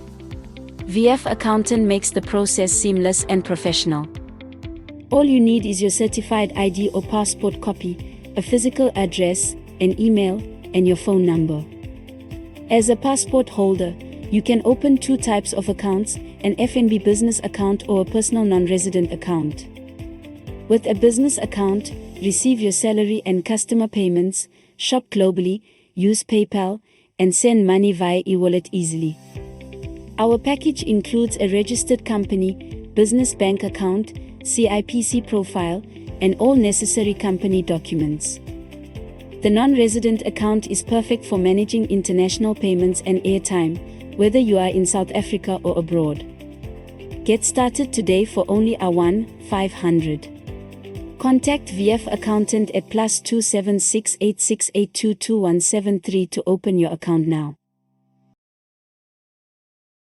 VF Accountant makes the process seamless and professional. All you need is your certified ID or passport copy, a physical address, an email, and your phone number. As a passport holder, you can open 2 types of accounts, an FNB business account or a personal non-resident account. With a business account, receive your salary and customer payments, shop globally, use PayPal, and send money via e-wallet easily. Our package includes a registered company, business bank account, CIPC profile, and all necessary company documents. The non-resident account is perfect for managing international payments and airtime, whether you are in South Africa or abroad. Get started today for only R1,500. Contact VF Accountant at +27686822173 to open your account now.